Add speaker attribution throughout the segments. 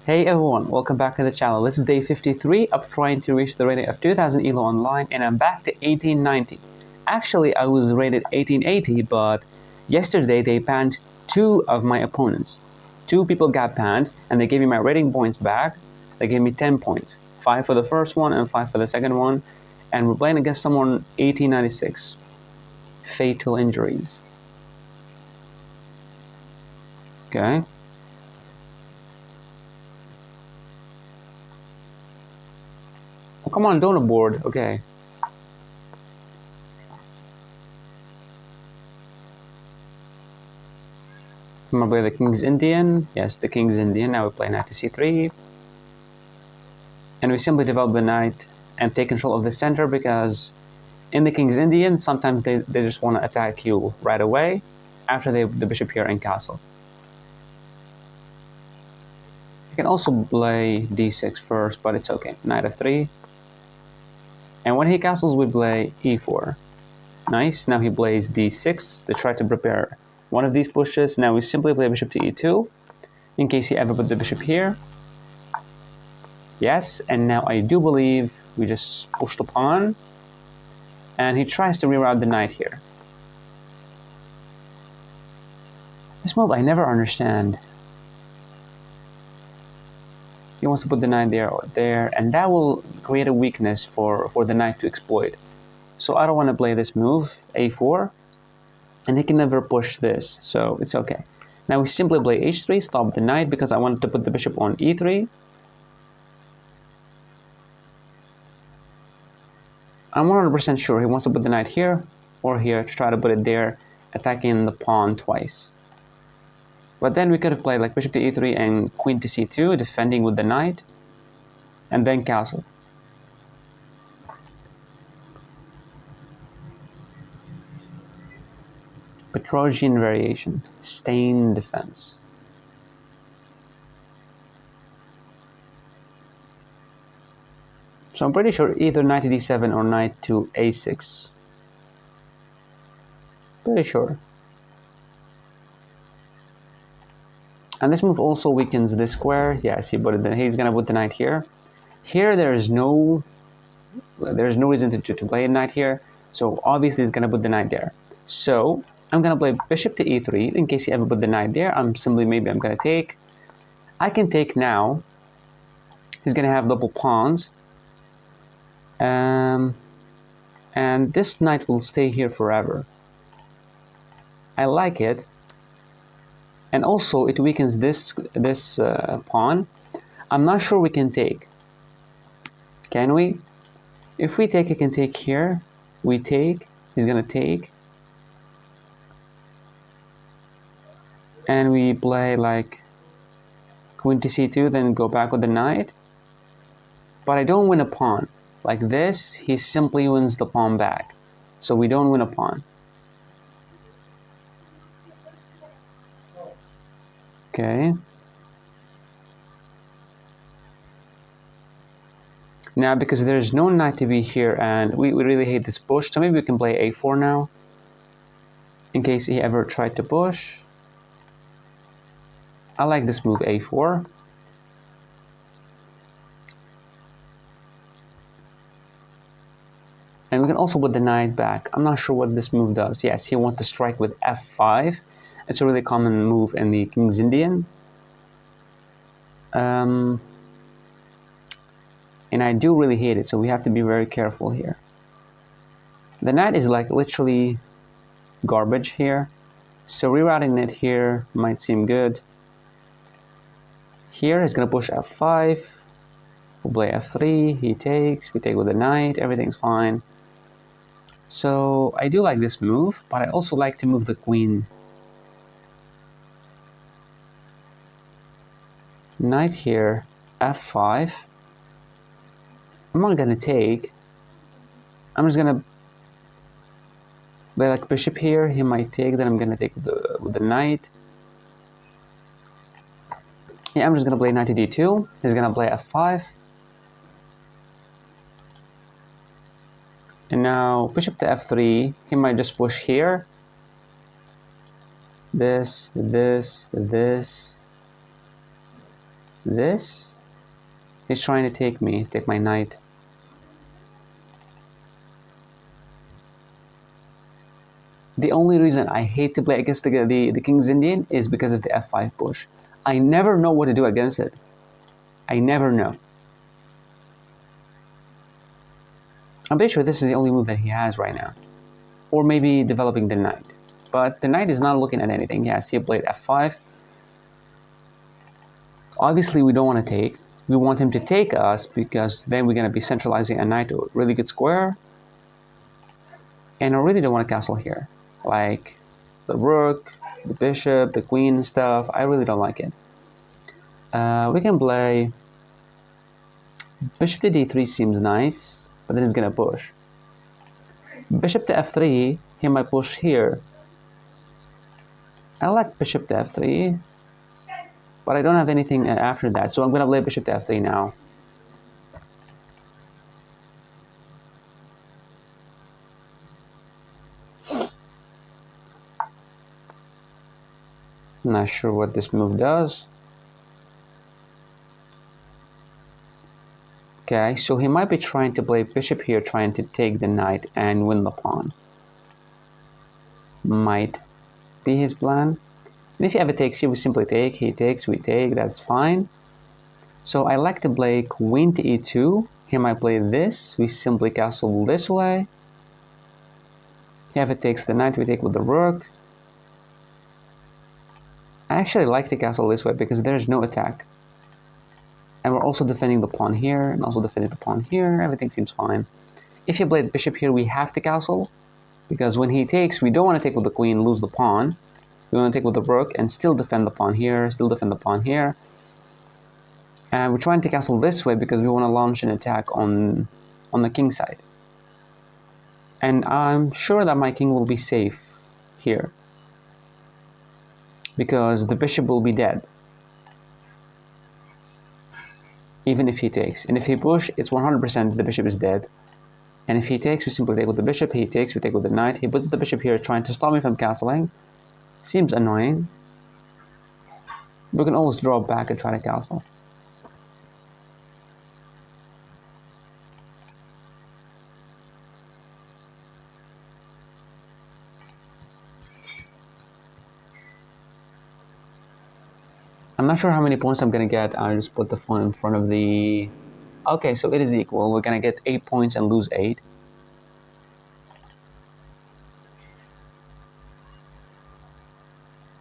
Speaker 1: Hey everyone, welcome back to the channel. This is day 53 of trying to reach the rating of 2000 ELO online, and I'm back to 1890. Actually, I was rated 1880, but yesterday they banned two of my opponents. Two people got banned, and they gave me my rating points back. They gave me 10 points. 5 for the first one and 5 for the second one. And we're playing against someone 1896. Fatal injuries. Okay. Oh, come on, don't abort. Okay. I'm gonna play the King's Indian. Yes, the King's Indian. Now we play knight to c3. And we simply develop the knight and take control of the center, because in the King's Indian, sometimes they just want to attack you right away after the bishop here in castle. You can also play d6 first, but it's okay. Knight f3. And when he castles, we play e4. Nice. Now he plays d6 to try to prepare one of these pushes. Now we simply play bishop to e2 in case he ever put the bishop here. Yes, and now I do believe we just push the pawn, and he tries to reroute the knight here. This move I never understand. He wants to put the knight there or there, and that will create a weakness for the knight to exploit. So I don't want to play this move, a4, and he can never push this, so it's okay. Now we simply play h3, stop the knight, because I wanted to put the bishop on e3. I'm 100% sure he wants to put the knight here or here to try to put it there, attacking the pawn twice. But then we could have played like bishop to e3 and queen to c2, defending with the knight, and then castle. Petrosian variation, stain defense. So I'm pretty sure either knight to d7 or knight to a6. Pretty sure. And this move also weakens this square. Yes, he's gonna put the knight here. Here there's no reason to play a knight here. So obviously he's gonna put the knight there. So I'm gonna play bishop to e3 in case he ever put the knight there. I'm gonna take. I can take now. He's gonna have double pawns. And this knight will stay here forever. I like it. And also it weakens this pawn. I'm not sure we can take. Can we? If we take, he can take here. We take. He's gonna take. And we play like queen to c2, then go back with the knight. But I don't win a pawn. Like this, he simply wins the pawn back. So we don't win a pawn. Okay. Now, because there's no knight to be here, and we really hate this push, so maybe we can play a4 now, in case he ever tried to push. I like this move, a4. And we can also put the knight back. I'm not sure what this move does. Yes, he wants to strike with f5. It's a really common move in the King's Indian. And I do really hate it, so we have to be very careful here. The knight is like literally garbage here. So rerouting it here might seem good. Here he's gonna push f5. We'll play f3, he takes, we take with the knight, everything's fine. So I do like this move, but I also like to move the queen. Knight here, f5. I'm not gonna take. I'm just gonna play like bishop here. He might take, then I'm gonna take with the knight. Yeah, I'm just gonna play knight to d2. He's gonna play f5. And now bishop to f3. He might just push here. This. this. He's trying to take me, take my knight. The only reason I hate to play against the King's Indian is because of the f5 push. I never know what to do against it. I never know. I'm pretty sure this is the only move that he has right now. Or maybe developing the knight. But the knight is not looking at anything. Yes, he played f5. Obviously, we don't want to take. We want him to take us because then we're going to be centralizing a knight to a really good square. And I really don't want a castle here. Like the rook, the bishop, the queen and stuff. I really don't like it. We can play bishop to d3 seems nice, but then he's going to push. Bishop to f3, he might push here. I like bishop to f3, but I don't have anything after that, so I'm going to play bishop to f3 now. I'm not sure what this move does. Okay, so he might be trying to play bishop here, trying to take the knight and win the pawn. Might be his plan. And if he ever takes here, we simply take. He takes, we take, that's fine. So I like to play queen to e2. He might play this. We simply castle this way. He ever takes the knight, we take with the rook. I actually like to castle this way because there's no attack. And we're also defending the pawn here, and also defending the pawn here. Everything seems fine. If you played bishop here, we have to castle. Because when he takes, we don't want to take with the queen, lose the pawn. We want to take with the rook and still defend the pawn here, still defend the pawn here. And we're trying to castle this way because we want to launch an attack on the king side. And I'm sure that my king will be safe here. Because the bishop will be dead. Even if he takes. And if he push, it's 100% the bishop is dead. And if he takes, we simply take with the bishop. He takes, we take with the knight. He puts the bishop here trying to stop me from castling. Seems annoying. We can always draw back and try to castle. I'm not sure how many points I'm going to get. I'll just put the phone in front of the... Okay, so it is equal. We're going to get 8 points and lose 8.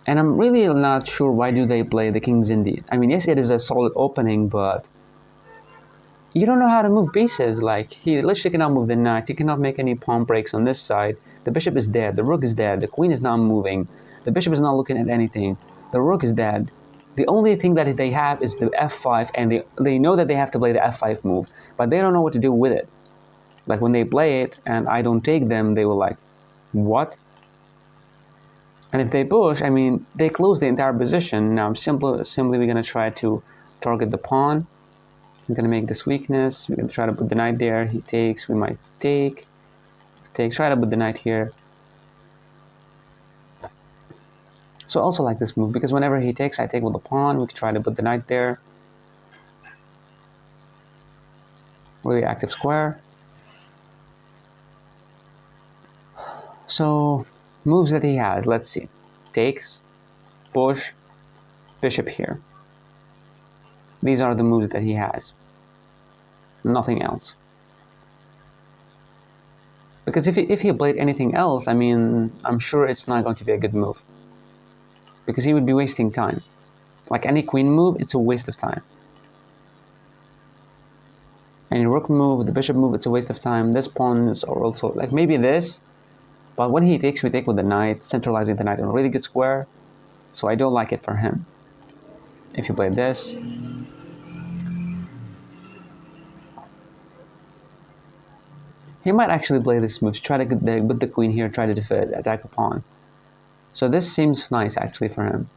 Speaker 1: And I'm really not sure why do they play the King's Indian. I mean, yes, it is a solid opening, but you don't know how to move pieces. Like, he literally cannot move the knight. He cannot make any pawn breaks on this side. The bishop is dead. The rook is dead. The queen is not moving. The bishop is not looking at anything. The rook is dead. The only thing that they have is the f5, and they know that they have to play the f5 move, but they don't know what to do with it. Like, when they play it and I don't take them, they will like, what? And if they push, I mean, they close the entire position. Now, simply we're going to try to target the pawn. He's going to make this weakness. We're going to try to put the knight there. He takes. We might take. Try to put the knight here. So I also like this move because whenever he takes, I take with the pawn. We can try to put the knight there. Really active square. So moves that he has, let's see. Takes, push, bishop here. These are the moves that he has. Nothing else. Because if he played anything else, I mean, I'm sure it's not going to be a good move. Because he would be wasting time. Like any queen move, it's a waste of time. Any rook move, the bishop move, it's a waste of time. This pawn is also, like maybe this. But when he takes, we take with the knight, centralizing the knight on a really good square. So I don't like it for him. If you play this. He might actually play this move, try to put the queen here, try to defend, attack a pawn. So this seems nice actually for him.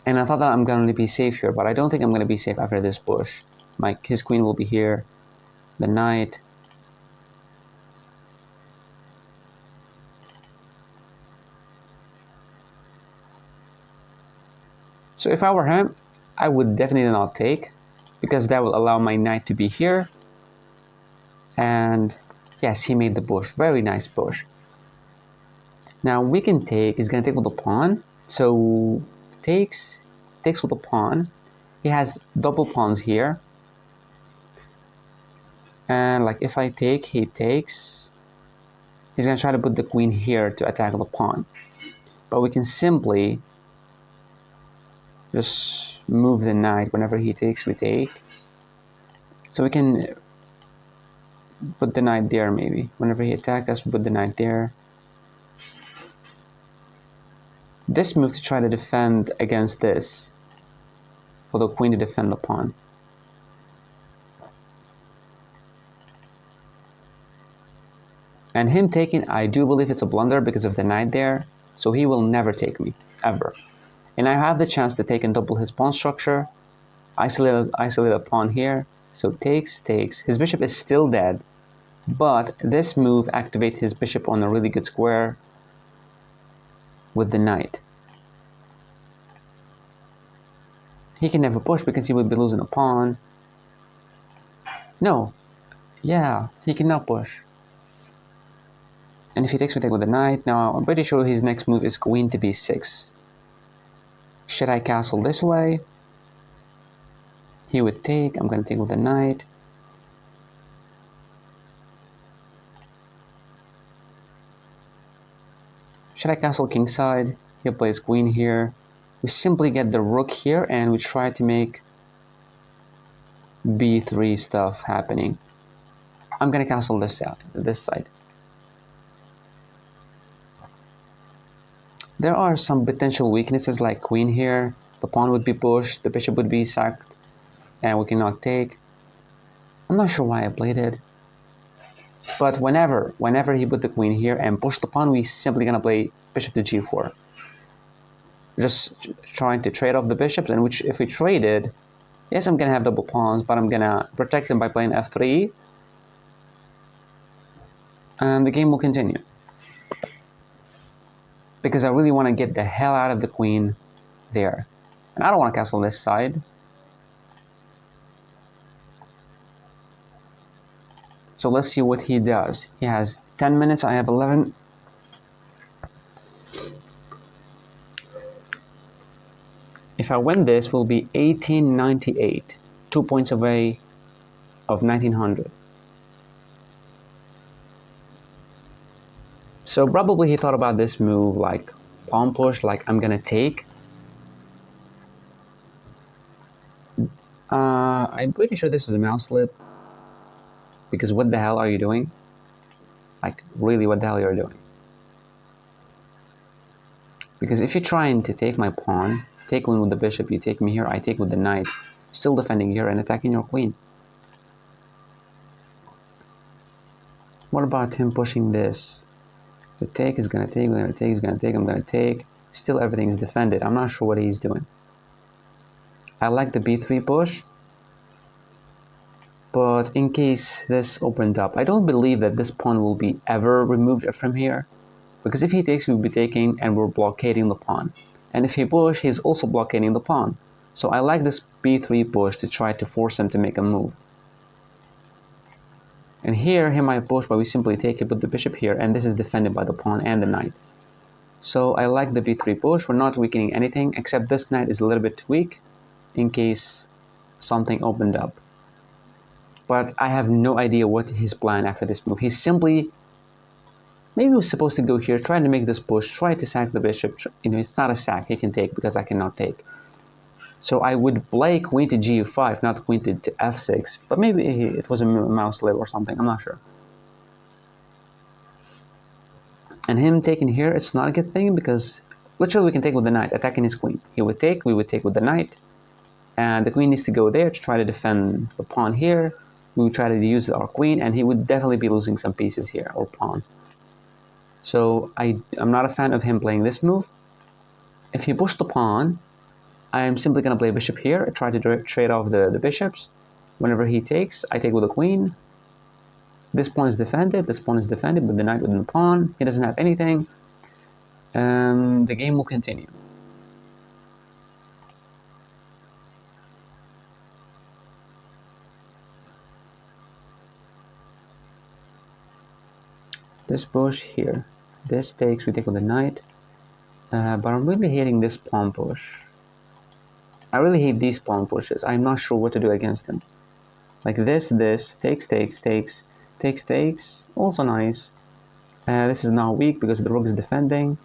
Speaker 1: And I thought that I'm going to be safe here, but I don't think I'm going to be safe after this push. His queen will be here, the knight. So if I were him, I would definitely not take, because that will allow my knight to be here. And yes, he made the push. Very nice push. Now we can take, he's going to take with the pawn. So takes with the pawn. He has double pawns here. And like if I take, he takes. He's going to try to put the queen here to attack the pawn. But we can simply just move the knight. Whenever he takes, we take. So we can put the knight there maybe. Whenever he attacks us, we put the knight there. This move to try to defend against this. For the queen to defend the pawn. And him taking, I do believe it's a blunder because of the knight there. So he will never take me, ever. And I have the chance to take and double his pawn structure. Isolate a pawn here. So takes. His bishop is still dead. But this move activates his bishop on a really good square with the knight. He can never push because he would be losing a pawn. No. Yeah, he cannot push. And if he takes, we take with the knight. Now, I'm pretty sure his next move is queen to b6. Should I castle this way? He would take. I'm going to take with the knight. Should I castle kingside? He plays queen here. We simply get the rook here and we try to make b3 stuff happening. I'm going to castle this side. There are some potential weaknesses like queen here. The pawn would be pushed, the bishop would be sacked, and we cannot take. I'm not sure why I played it. But whenever he put the queen here and push the pawn, we simply gonna play bishop to g4. Just trying to trade off the bishops, and which if we traded, yes, I'm gonna have double pawns, but I'm gonna protect them by playing f3. And the game will continue. Because I really want to get the hell out of the queen there. And I don't want to castle this side. So let's see what he does. He has 10 minutes, I have 11. If I win this, we'll be 1898. 2 points away of 1900. So probably he thought about this move like pawn push, like I'm gonna take. I'm pretty sure this is a mouse slip. Because what the hell are you doing? Like, really, what the hell are you doing? Because if you're trying to take my pawn, take one with the bishop, you take me here, I take with the knight, still defending here and attacking your queen. What about him pushing this? The take is gonna take, we're gonna take, he's gonna take, I'm gonna take. Still everything is defended. I'm not sure what he's doing. I like the b3 push. But in case this opened up, I don't believe that this pawn will be ever removed from here. Because if he takes, we'll be taking and we're blockading the pawn. And if he push, he's also blockading the pawn. So I like this b3 push to try to force him to make a move. And here, he might push, but we simply take it, put the bishop here, and this is defended by the pawn and the knight. So I like the b3 push. We're not weakening anything, except this knight is a little bit weak in case something opened up. But I have no idea what his plan after this move. He's simply, maybe he was supposed to go here, trying to make this push, try to sack the bishop. You know, it's not a sack, he can take because I cannot take. So I would play queen to g5, not queen to f6. But maybe it was a mouse slip or something, I'm not sure. And him taking here, it's not a good thing because literally we can take with the knight, attacking his queen. He would take, we would take with the knight. And the queen needs to go there to try to defend the pawn here. We would try to use our queen, and he would definitely be losing some pieces here, or pawns. So I'm not a fan of him playing this move. If he pushed the pawn, I am simply going to play bishop here, try to trade off the bishops. Whenever he takes, I take with the queen. This pawn is defended, this pawn is defended, but the knight within the pawn. He doesn't have anything. The game will continue. This push here. This takes, we take with the knight. But I'm really hating this pawn push. I really hate these pawn pushes. I'm not sure what to do against them. Like this, takes. Also nice. This is now weak because the rook is defending.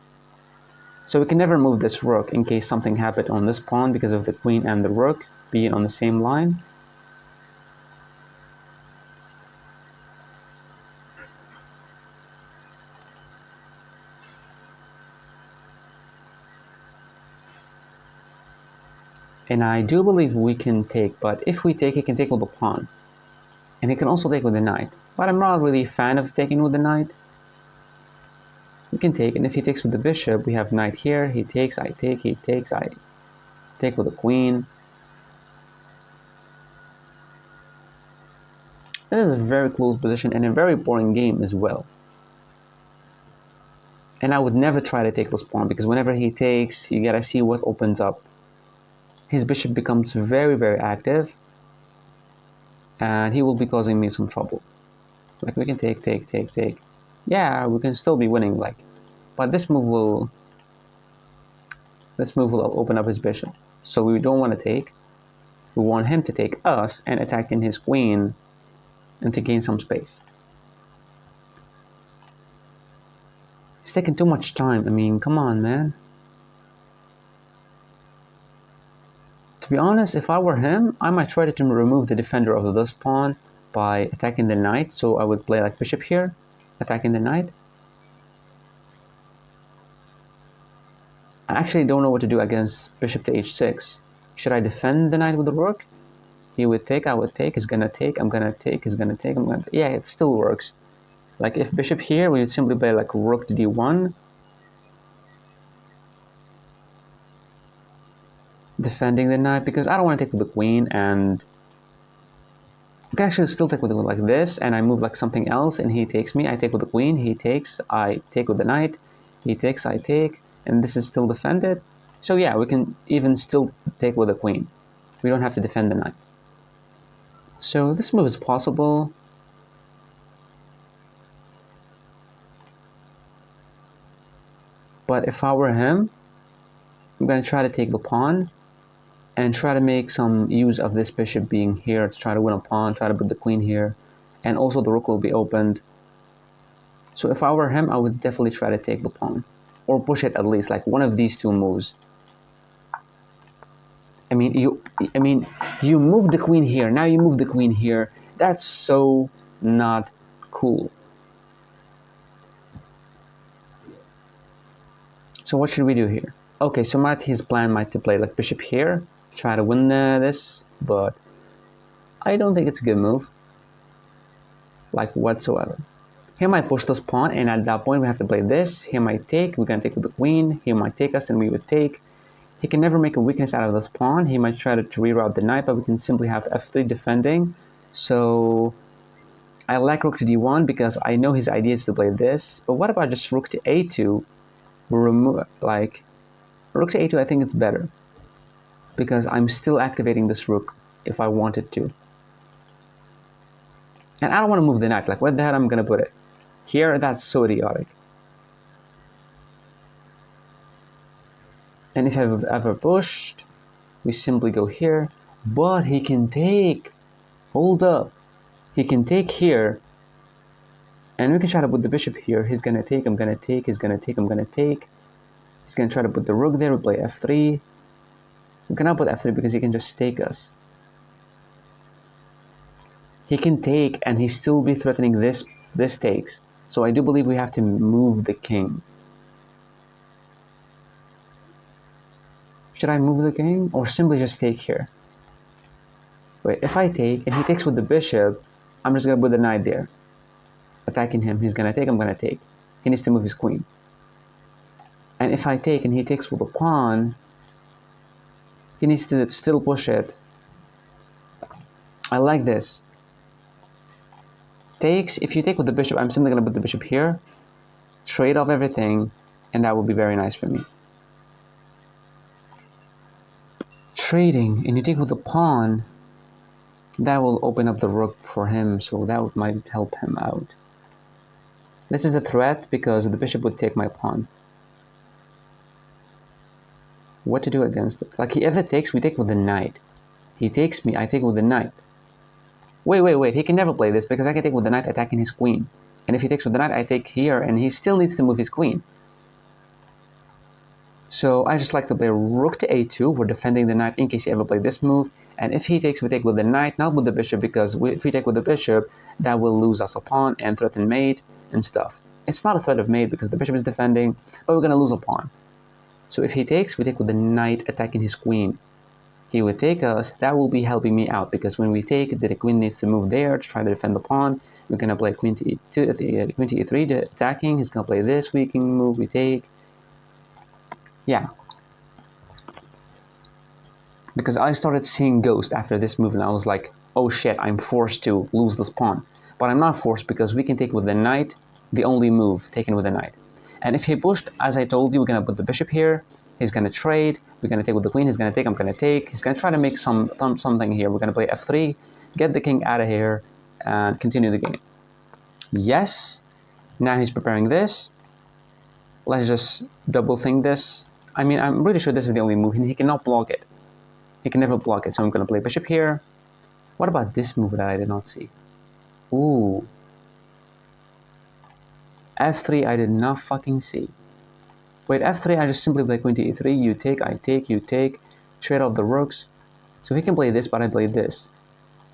Speaker 1: So we can never move this rook in case something happened on this pawn because of the queen and the rook being on the same line. And I do believe we can take, but if we take, he can take with the pawn. And he can also take with the knight. But I'm not really a fan of taking with the knight. We can take, and if he takes with the bishop, we have knight here. He takes, I take, he takes, I take with the queen. This is a very close position and a very boring game as well. And I would never try to take this pawn because whenever he takes, you gotta see what opens up. His bishop becomes very, very active. And he will be causing me some trouble. Like we can take. Yeah, we can still be winning, like, but this move will open up his bishop. So we don't want to take. We want him to take us and attacking his queen and to gain some space. It's taking too much time. I mean, come on, man. To be honest, if I were him, I might try to remove the defender of this pawn by attacking the knight. So I would play like bishop here, attacking the knight. I actually don't know what to do against bishop to h6. Should I defend the knight with the rook? He would take, I would take, he's gonna take, I'm gonna take, he's gonna take, I'm gonna take. Yeah, it still works. Like if bishop here, we would simply play like rook to d1. Defending the knight because I don't want to take with the queen, and I can actually still take with the queen like this, and I move like something else and he takes me. I take with the queen, he takes, I take with the knight, he takes, I take, and this is still defended. So yeah, we can even still take with the queen. We don't have to defend the knight. So this move is possible. But if I were him, I'm going to try to take the pawn and try to make some use of this bishop being here to try to win a pawn, try to put the queen here, and also the rook will be opened. So if I were him, I would definitely try to take the pawn, or push it at least, like one of these two moves. I mean, you move the queen here, now you move the queen here. That's so not cool. So what should we do here? Okay, so his plan might to play like bishop here, try to win this, but I don't think it's a good move, like whatsoever. He might push this pawn, and at that point we have to play this. He might take, we're gonna take with the queen. He might take us and we would take. He can never make a weakness out of this pawn. He might try to reroute the knight, but we can simply have f3 defending. So I like rook to d1 because I know his idea is to play this. But what about just rook to a2? Remove, like, rook to a2, I think it's better because I'm still activating this rook if I wanted to. And I don't want to move the knight. Like, where the hell am I going to put it? Here, that's so idiotic. And if I've ever pushed, we simply go here. But he can take. Hold up. He can take here. And we can try to put the bishop here. He's going to take, I'm going to take, he's going to take, I'm going to take. He's going to try to put the rook there. We play f3. We cannot put f3 because he can just take us. He can take and he still be threatening this takes. So I do believe we have to move the king. Should I move the king or simply just take here? Wait, if I take and he takes with the bishop, I'm just going to put the knight there. Attacking him, he's going to take, I'm going to take. He needs to move his queen. And if I take and he takes with the pawn, he needs to still push it. I like this. Takes, if you take with the bishop, I'm simply going to put the bishop here, trade off everything, and that will be very nice for me. Trading, and you take with the pawn, that will open up the rook for him, so that might help him out. This is a threat because the bishop would take my pawn. What to do against it? Like, if it takes, we take with the knight. He takes me, I take with the knight. Wait. He can never play this because I can take with the knight attacking his queen. And if he takes with the knight, I take here, and he still needs to move his queen. So I just like to play rook to a2. We're defending the knight in case he ever played this move. And if he takes, we take with the knight, not with the bishop, because if we take with the bishop, that will lose us a pawn and threaten mate and stuff. It's not a threat of mate because the bishop is defending, but we're going to lose a pawn. So if he takes, we take with the knight attacking his queen. He would take us. That will be helping me out because when we take, the queen needs to move there to try to defend the pawn. We're going to play queen to e2, queen to e3 attacking. He's going to play this. We can move, we take. Yeah. Because I started seeing ghost after this move and I was like, oh shit, I'm forced to lose this pawn. But I'm not forced because we can take with the knight, the only move taken with the knight. And if he pushed, as I told you, we're going to put the bishop here. He's going to trade. We're going to take with the queen. He's going to take. I'm going to take. He's going to try to make something here. We're going to play f3, get the king out of here, and continue the game. Yes. Now he's preparing this. Let's just double think this. I mean, I'm pretty sure this is the only move. He cannot block it. He can never block it. So I'm going to play bishop here. What about this move that I did not see? Ooh. f3 I did not fucking see. Wait, f3 I just simply play queen to e3. You take, I take, you take. Trade off the rooks. So he can play this, but I play this.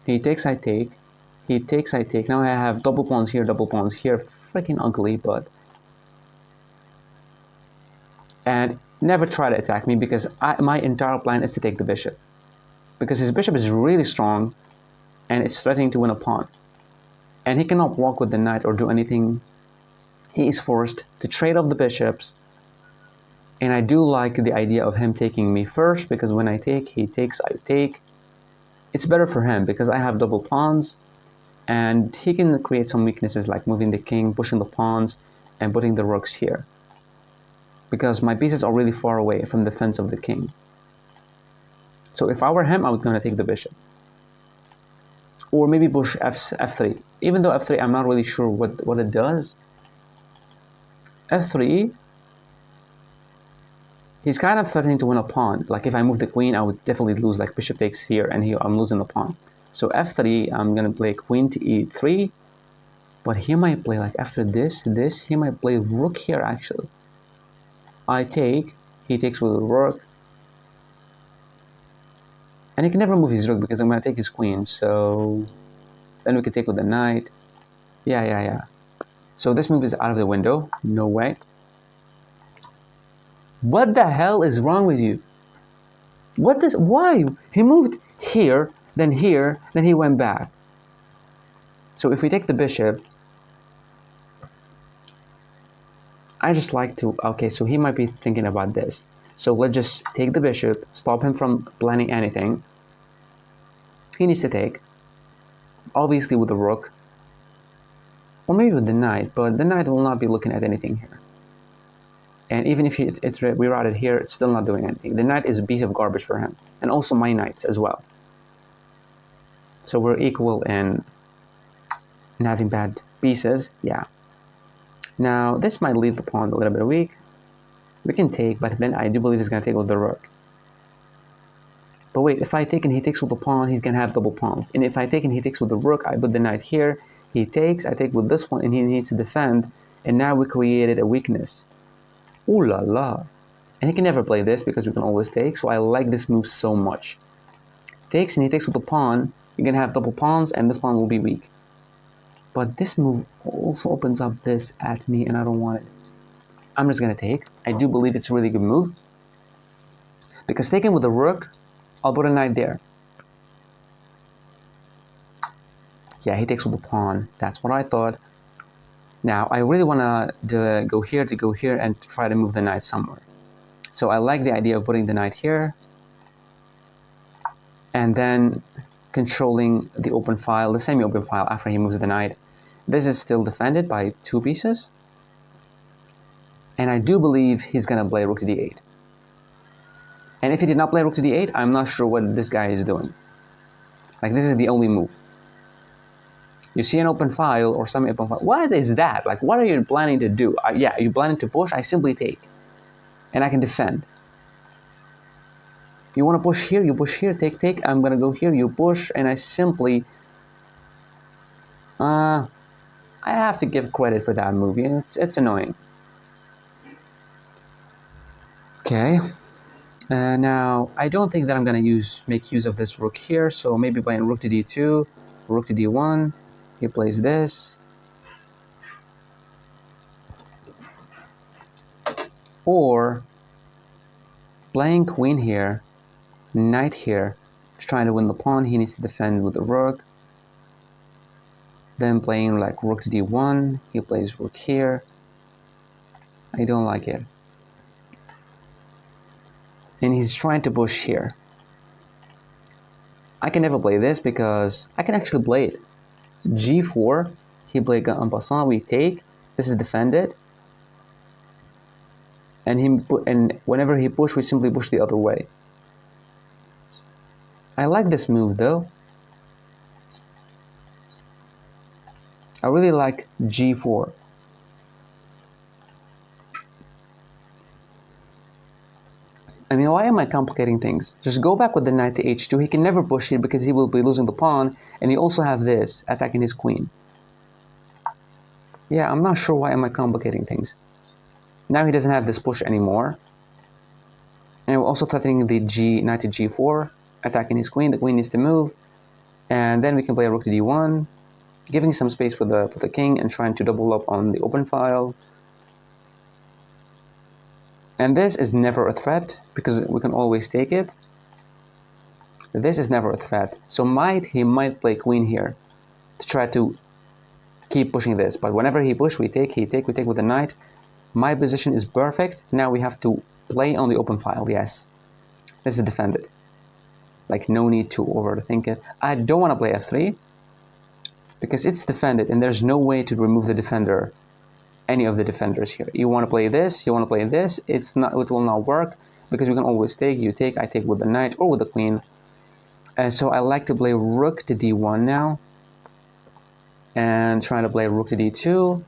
Speaker 1: He takes, I take. He takes, I take. Now I have double pawns here, double pawns here. Freaking ugly, but... And never try to attack me because my entire plan is to take the bishop. Because his bishop is really strong and it's threatening to win a pawn. And he cannot block with the knight or do anything. He is forced to trade off the bishops. And I do like the idea of him taking me first because when I take, he takes, I take. It's better for him because I have double pawns and he can create some weaknesses like moving the king, pushing the pawns, and putting the rooks here. Because my pieces are really far away from the fence of the king. So if I were him, I was going to take the bishop. Or maybe push f3. Even though f3, I'm not really sure what it does. f3, he's kind of threatening to win a pawn. Like if I move the queen, I would definitely lose. Like bishop takes here, and here I'm losing the pawn. So f3, I'm going to play queen to e3. But he might play like after this, he might play rook here actually. I take, he takes with the rook. And he can never move his rook because I'm going to take his queen. So then we can take with the knight. Yeah. So this move is out of the window. No way. What the hell is wrong with you? Why? He moved here, then he went back. So if we take the bishop, I just like to, okay, so he might be thinking about this. So let's just take the bishop, stop him from planning anything. He needs to take, obviously with the rook, or maybe with the knight, but the knight will not be looking at anything here. And even if it's rerouted here, it's still not doing anything. The knight is a piece of garbage for him, and also my knights as well. So we're equal in having bad pieces, yeah. Now, this might leave the pawn a little bit weak. We can take, but then I do believe he's going to take with the rook. But wait, if I take and he takes with the pawn, he's going to have double pawns. And if I take and he takes with the rook, I put the knight here. He takes, I take with this one, and he needs to defend. And now we created a weakness. Ooh la la. And he can never play this because we can always take. So I like this move so much. Takes and he takes with the pawn. You're going to have double pawns, and this pawn will be weak. But this move also opens up this at me, and I don't want it. I'm just going to take. I do believe it's a really good move. Because taking with the rook, I'll put a knight there. Yeah, he takes with the pawn. That's what I thought. Now, I really want to go here, and try to move the knight somewhere. So I like the idea of putting the knight here. And then controlling the open file, the semi-open file after he moves the knight. This is still defended by 2 pieces. And I do believe he's going to play rook to d8. And if he did not play rook to d8, I'm not sure what this guy is doing. Like, this is the only move. You see an open file or some open file. What is that? Like, what are you planning to do? Yeah, you planning to push? I simply take. And I can defend. You want to push here? You push here. Take. I'm going to go here. You push. And I simply... I have to give credit for that move. It's annoying. Okay. Now, I don't think that I'm going to make use of this rook here. So maybe playing rook to d2, rook to d1. He plays this. Or playing queen here, knight here, trying to win the pawn. He needs to defend with the rook. Then playing like rook to d1. He plays rook here. I don't like it. And he's trying to push here. I can never play this because I can actually play it. g4. He played en passant. We take. This is defended. And whenever he push, we simply push the other way. I like this move though. I really like g4. I mean, why am I complicating things? Just go back with the knight to h2. He can never push here because he will be losing the pawn, and you also have this attacking his queen. Yeah, I'm not sure why am I complicating things. Now he doesn't have this push anymore. And we're also threatening the knight to g4, attacking his queen. The queen needs to move. And then we can play a rook to d1, giving some space for the king and trying to double up on the open file. And this is never a threat because we can always take it. This is never a threat. So he might play queen here to try to keep pushing this. But whenever he push, we take with the knight. My position is perfect. Now we have to play on the open file. Yes, this is defended. Like, no need to overthink it. I don't want to play f3 because it's defended and there's no way to remove the defender, any of the defenders here. You want to play this, you want to play this. It will not work because we can always take. You take, I take with the knight or with the queen. And so I like to play rook to d1 now and trying to play rook to d2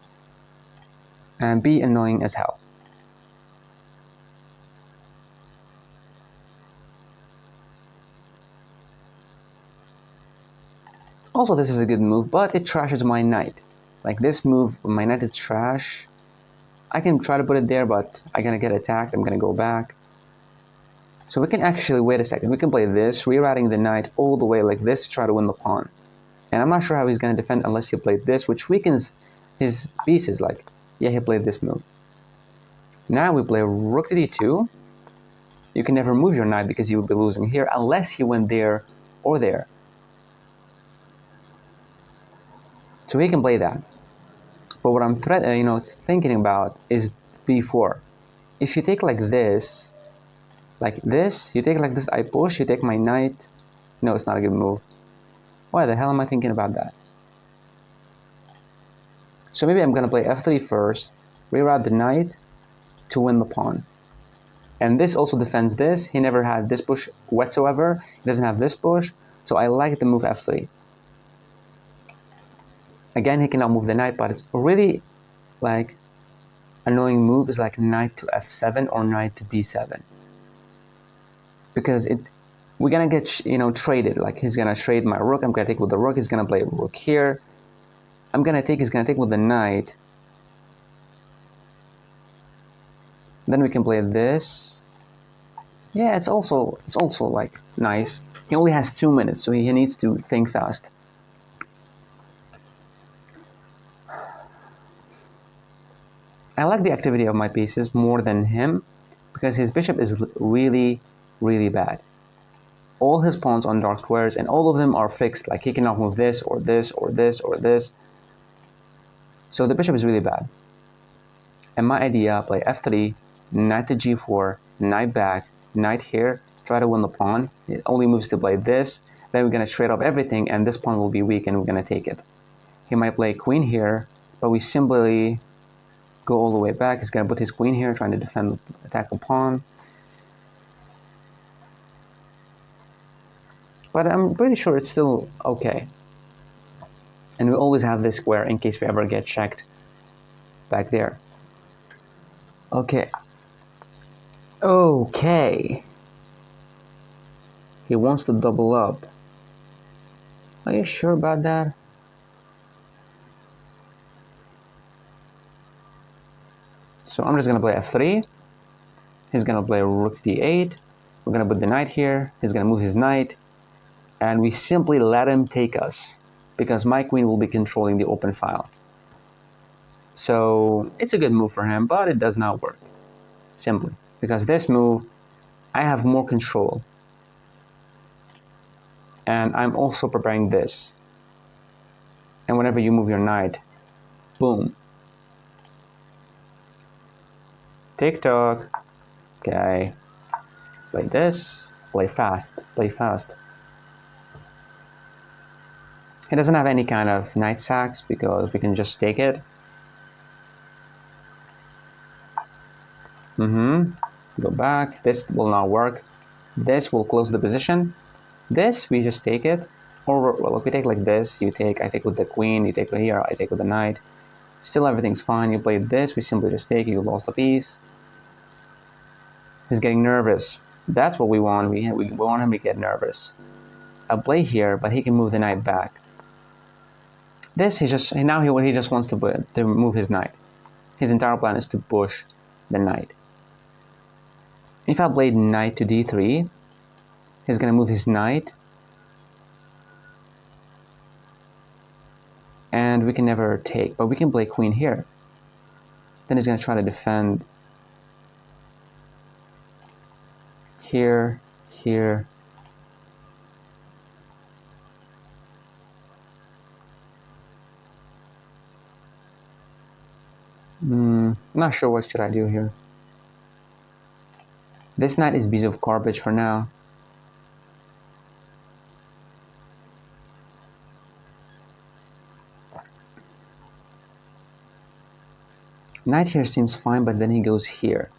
Speaker 1: and be annoying as hell. Also, this is a good move, but it trashes my knight. Like, this move, my knight is trash. I can try to put it there, but I'm gonna get attacked. I'm gonna go back. So we can actually, wait a second, we can play this, rerouting the knight all the way like this to try to win the pawn. And I'm not sure how he's gonna defend unless he played this, which weakens his pieces. Like, yeah, he played this move. Now we play rook to d2. You can never move your knight because you would be losing here unless he went there or there. So he can play that. But what I'm thinking about is b4. If you take like this, you take like this, I push, you take my knight. No, it's not a good move. Why the hell am I thinking about that? So maybe I'm gonna play f3 first, reroute the knight to win the pawn. And this also defends this. He never had this push whatsoever. He doesn't have this push. So I like the move f3. Again, he cannot move the knight, but it's really like annoying move is like knight to f7 or knight to b7. Because we're gonna get traded. Like, he's gonna trade my rook. I'm gonna take with the rook. He's gonna play rook here. I'm gonna take. He's gonna take with the knight. Then we can play this. Yeah, it's also like nice. He only has 2 minutes, so he needs to think fast. I like the activity of my pieces more than him because his bishop is really, really bad. All his pawns on dark squares, and all of them are fixed. Like, he cannot move this or this or this or this. So the bishop is really bad. And my idea, play f3, knight to g4, knight back, knight here, try to win the pawn. It only moves to play this. Then we're going to trade off everything, and this pawn will be weak, and we're going to take it. He might play queen here, but we simply go all the way back. He's going to put his queen here, trying to defend, attack the pawn. But I'm pretty sure it's still okay. And we always have this square in case we ever get checked back there. Okay. Okay. He wants to double up. Are you sure about that? So I'm just gonna play f3. He's gonna play rook d8. We're gonna put the knight here. He's gonna move his knight. And we simply let him take us, because my queen will be controlling the open file. So it's a good move for him, but it does not work. Simply because this move, I have more control. And I'm also preparing this. And whenever you move your knight, boom. Tick-tock. Okay. Play this. Play fast. Play fast. He doesn't have any kind of knight sacks because we can just take it. Go back. This will not work. This will close the position. This, we just take it. Or, well, if we take like this, you take, I take with the queen, you take here, I take with the knight. Still everything's fine. You play this, we simply just take it, you lost a piece. He's getting nervous. That's what we want. We want him to get nervous. I'll play here, but he can move the knight back. This, he just wants to move his knight. His entire plan is to push the knight. If I played knight to d3, he's gonna move his knight. And we can never take, but we can play queen here. Then he's gonna try to defend here, here. Not sure what should I do here. This knight is a piece of garbage for now. Knight here seems fine, but then he goes here.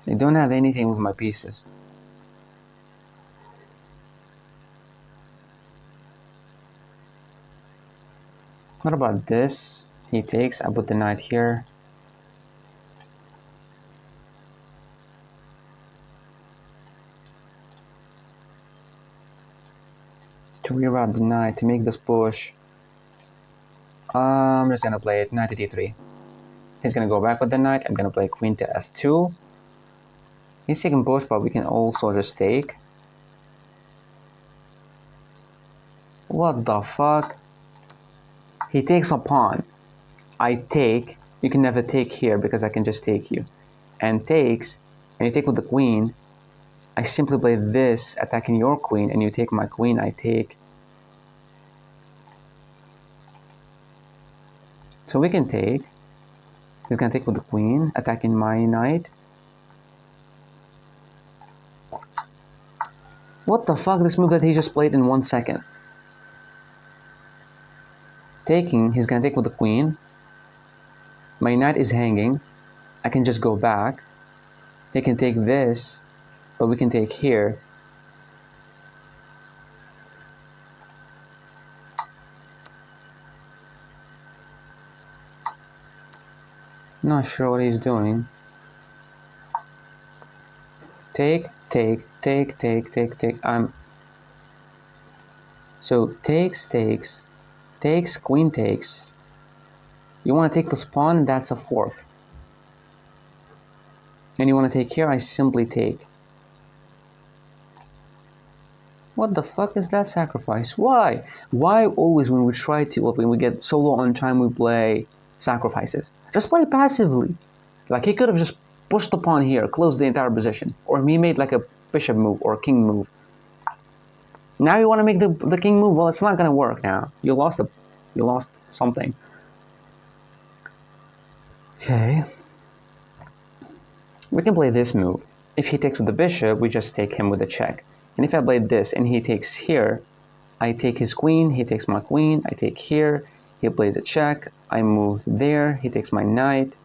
Speaker 1: I don't have anything with my pieces. What about this? He takes, I put the knight here. To reroute the knight, to make this push. I'm just gonna play it, knight to d3. He's gonna go back with the knight, I'm gonna play queen to f2. He's taking push, but we can also just take. What the fuck? He takes a pawn. I take. You can never take here because I can just take you. And takes, and you take with the queen. I simply play this, attacking your queen, and you take my queen, I take. So we can take. He's gonna take with the queen, attacking my knight. What the fuck, this move that he just played in 1 second. Taking, he's gonna take with the queen. My knight is hanging. I can just go back. He can take this, but we can take here. Not sure what he's doing. Take, take, take, take, take, take. So takes, takes, takes, queen takes. You want to take this pawn, that's a fork. And you want to take here, I simply take. What the fuck is that sacrifice? Why? Why always when we get so low on time, we play sacrifices? Just play passively. Like he could have just pushed the pawn here, closed the entire position. Or he made like a bishop move or a king move. Now you want to make the king move? Well, it's not going to work now. You lost something. Okay. We can play this move. If he takes with the bishop, we just take him with a check. And if I played this and he takes here, I take his queen, he takes my queen, I take here, he plays a check, I move there, he takes my knight.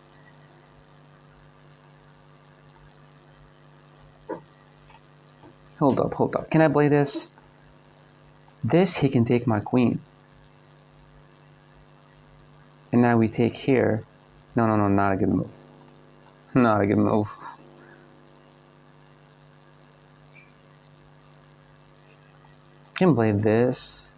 Speaker 1: Hold up, can I play this? This, he can take my queen. And now we take here. No, not a good move. Not a good move. Can play this.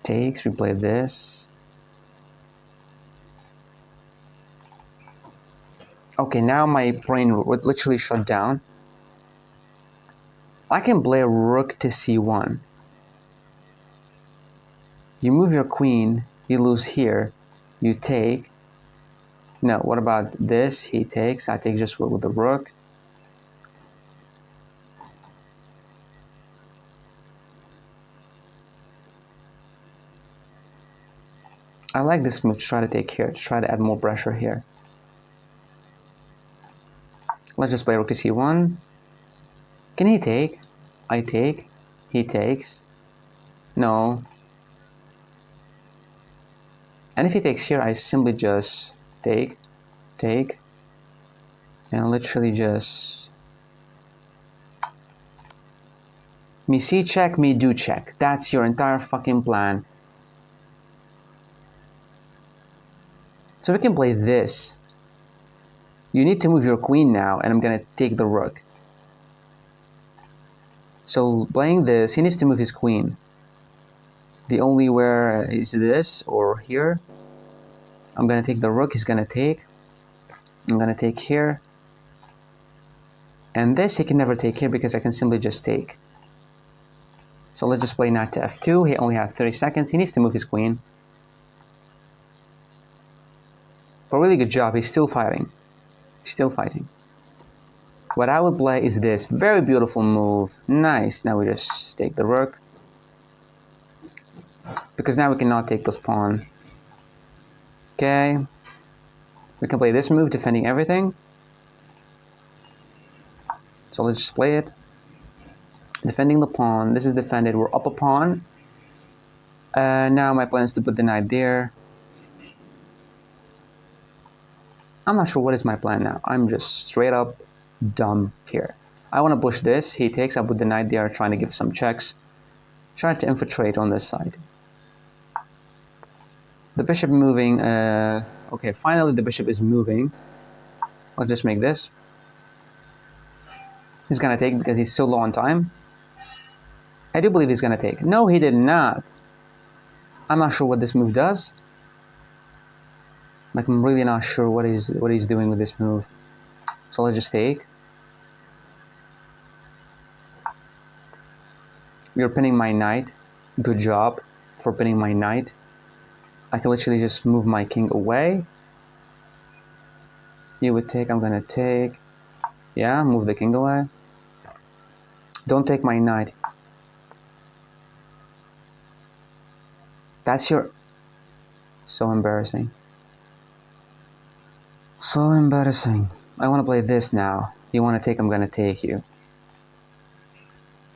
Speaker 1: Takes, we play this. Okay, now my brain literally shut down. I can play rook to c1. You move your queen, you lose here, you take. No, what about this? He takes, I take just with the rook. I like this move to try to take here, to try to add more pressure here. Let's just play rook to c1. Can he take? I take. He takes. No. And if he takes here, I simply just take, and literally just... Me see check, me do check. That's your entire fucking plan. So we can play this. You need to move your queen now, and I'm gonna take the rook. So playing this, he needs to move his queen. The only where is this or here. I'm gonna take the rook, he's gonna take. I'm gonna take here. And this he can never take here because I can simply just take. So let's just play knight to f2. He only has 30 seconds. He needs to move his queen. But really good job, he's still fighting. He's still fighting. What I would play is this. Very beautiful move. Nice. Now we just take the rook. Because now we cannot take this pawn. Okay. We can play this move, defending everything. So let's just play it. Defending the pawn. This is defended. We're up a pawn. Now my plan is to put the knight there. I'm not sure what is my plan now. I'm just straight up dumb here. I want to push this. He takes. I put the knight there, trying to give some checks. Trying to infiltrate on this side. The bishop moving. Okay, finally the bishop is moving. Let's just make this. He's gonna take because he's so low on time. I do believe he's gonna take. No, he did not. I'm not sure what this move does. Like, I'm really not sure what he's doing with this move. So let's just take. You're pinning my knight. Good job for pinning my knight. I can literally just move my king away. You would take, I'm gonna take. Yeah, move the king away. Don't take my knight. That's your... So embarrassing. So embarrassing. I want to play this now. You want to take, I'm gonna take you.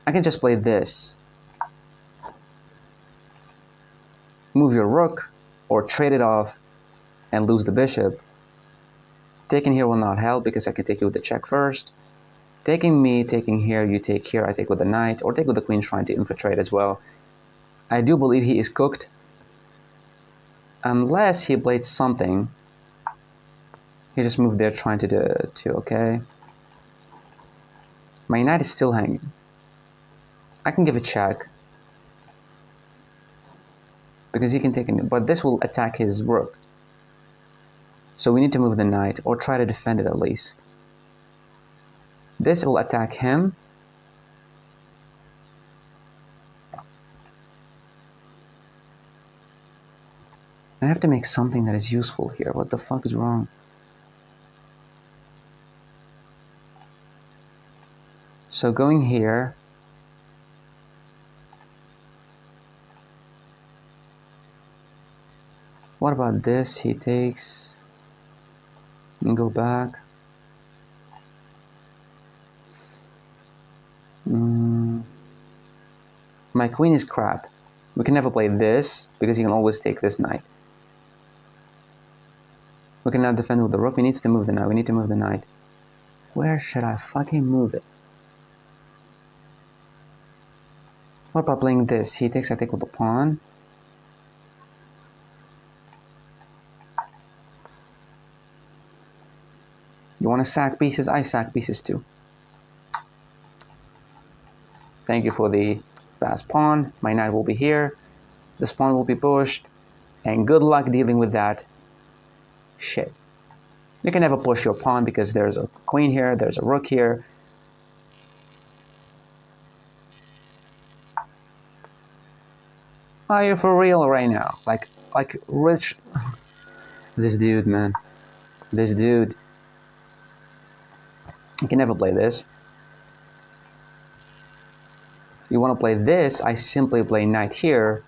Speaker 1: I can just play this. Move your rook, or trade it off and lose the bishop. Taking here will not help because I can take you with the check first. Taking me, taking here, you take here, I take with the knight, or take with the queen trying to infiltrate as well. I do believe he is cooked. Unless he played something. He just moved there trying to do it too, okay? My knight is still hanging. I can give a check. Because he can take it, but this will attack his rook. So we need to move the knight, or try to defend it at least. This will attack him. I have to make something that is useful here. What the fuck is wrong? So going here. What about this? He takes and go back. My queen is crap. We can never play this, because he can always take this knight. We can now defend with the rook. We need to move the knight. We need to move the knight. Where should I fucking move it? What about playing this? He takes, I take with the pawn. You want to sack pieces? I sack pieces too. Thank you for the fast pawn. My knight will be here. This pawn will be pushed. And good luck dealing with that shit. You can never push your pawn because there's a queen here, there's a rook here. Are you for real right now? Like rich... This dude, man. This dude. You can never play this. If you want to play this, I simply play knight here.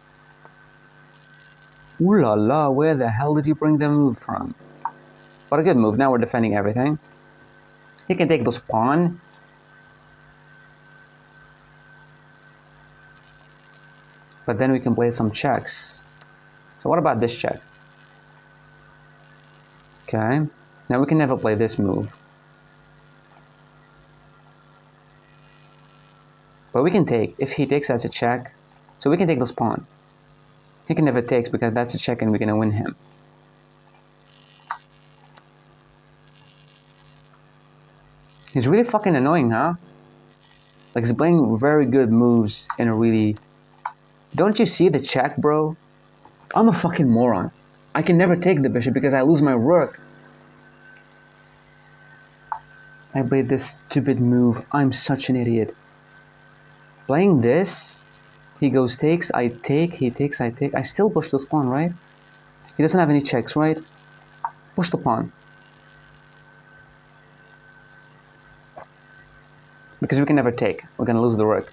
Speaker 1: Ooh la la, where the hell did you bring the move from? But a good move, now we're defending everything. He can take this pawn. But then we can play some checks. So what about this check? Okay, now we can never play this move. But we can take, if he takes that's a check, so we can take this pawn. He can never take because that's a check and we're gonna win him. He's really fucking annoying, huh? Like he's playing very good moves in a really... Don't you see the check, bro? I'm a fucking moron. I can never take the bishop because I lose my rook. I played this stupid move. I'm such an idiot. Playing this, he goes takes, I take, he takes, I take. I still push this pawn, right? He doesn't have any checks, right? Push the pawn. Because we can never take. We're gonna lose the rook.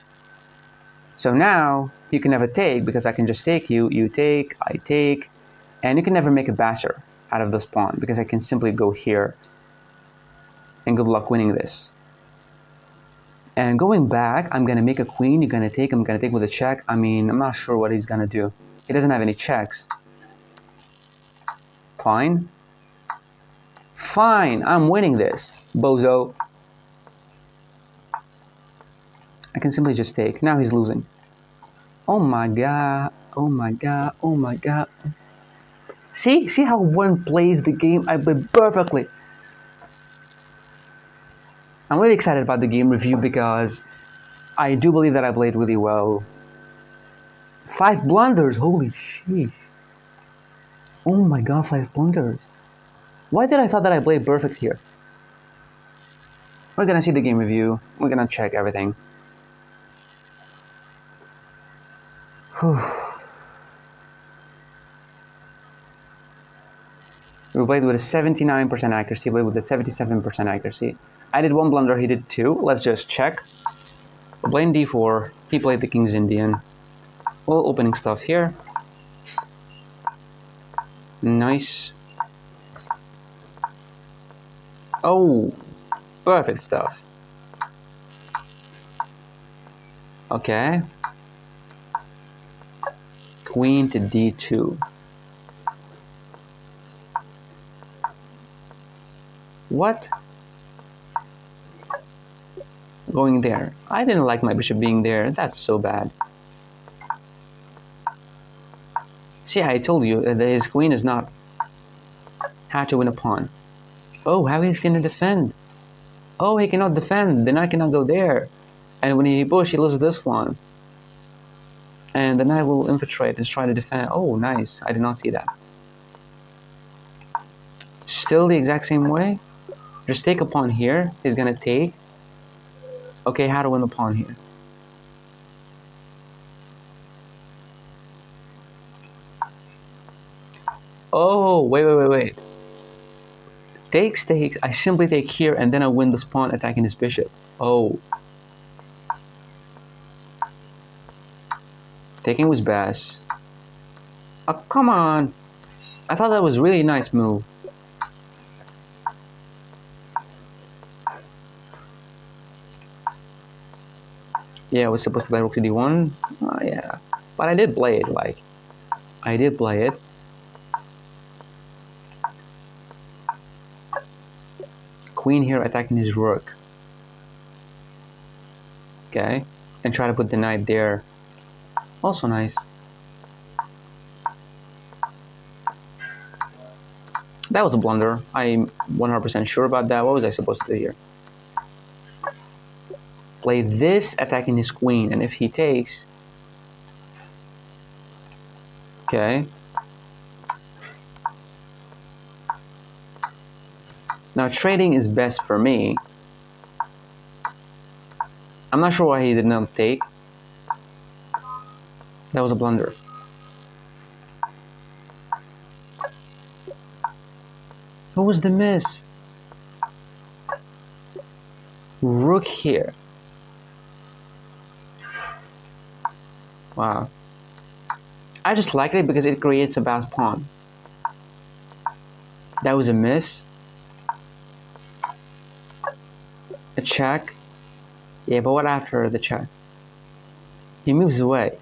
Speaker 1: So now, you can never take because I can just take you, you take, I take, and you can never make a basher out of this pawn because I can simply go here. And good luck winning this. And going back, I'm gonna make a queen, you're gonna take, I'm gonna take with a check. I mean, I'm not sure what he's gonna do. He doesn't have any checks. Fine. Fine, I'm winning this, bozo. I can simply just take. Now he's losing. Oh my god, oh my god, oh my god. See how one plays the game? I play perfectly. I'm really excited about the game review because I do believe that I played really well. 5 blunders, holy shit. Oh my god, 5 blunders. Why did I thought that I played perfect here? We're gonna see the game review. We're gonna check everything. Whew. We played with a 79% accuracy, played with a 77% accuracy. I did 1 blunder, he did 2. Let's just check. We're playing d4, he played the King's Indian. All opening stuff here. Nice. Oh, perfect stuff. Okay. Queen to d2. What? Going there. I didn't like my bishop being there. That's so bad. See, I told you that his queen is not how to win a pawn. Oh, how he's gonna defend? Oh, he cannot defend. The knight cannot go there. And when he push, he loses this one. And the knight will infiltrate and try to defend. Oh, nice. I did not see that. Still the exact same way. Just take a pawn here. He's gonna take. Okay, how to win the pawn here? Oh, wait. Takes. I simply take here and then I win this pawn attacking his bishop. Oh. Taking was best. Oh, come on. I thought that was a really nice move. Yeah, I was supposed to play rook to d1. Yeah, but I did play it. Like, I did play it. Queen here attacking his rook. Okay, and try to put the knight there. Also nice. That was a blunder. I'm 100% sure about that. What was I supposed to do here? Play this attacking his queen, and if he takes... Okay. Now trading is best for me. I'm not sure why he did not take. That was a blunder. What was the miss? Rook here. Wow. I just like it because it creates a bad pawn. That was a miss. A check. Yeah, but what after the check? He moves away.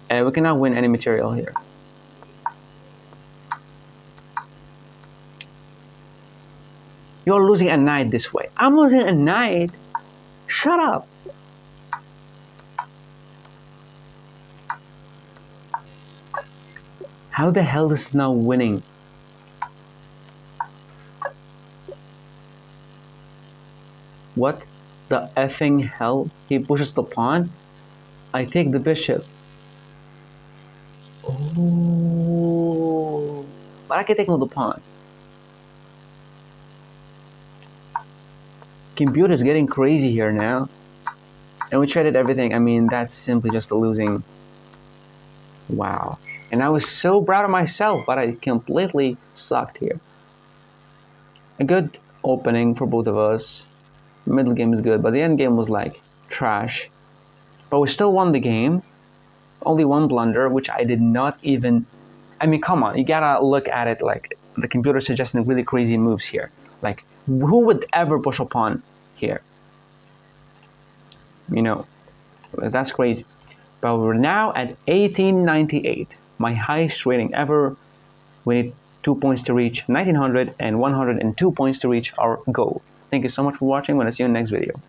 Speaker 1: We cannot win any material here. You're losing a knight this way. I'm losing a knight? Shut up. How the hell is this now winning? What the effing hell? He pushes the pawn. I take the bishop. Oh, but I can take another pawn. Computer's getting crazy here now. And we traded everything. I mean, that's simply just a losing. Wow. And I was so proud of myself, but I completely sucked here. A good opening for both of us. Middle game is good, but the end game was like trash. But we still won the game. Only one blunder, which I did not even... I mean, come on, you gotta look at it like the computer suggesting really crazy moves here. Like, who would ever push a pawn here? You know, that's crazy. But we're now at 1898, my highest rating ever. We need 2 points to reach 1900 and 102 points to reach our goal. Thank you so much for watching. I'm gonna see you in the next video.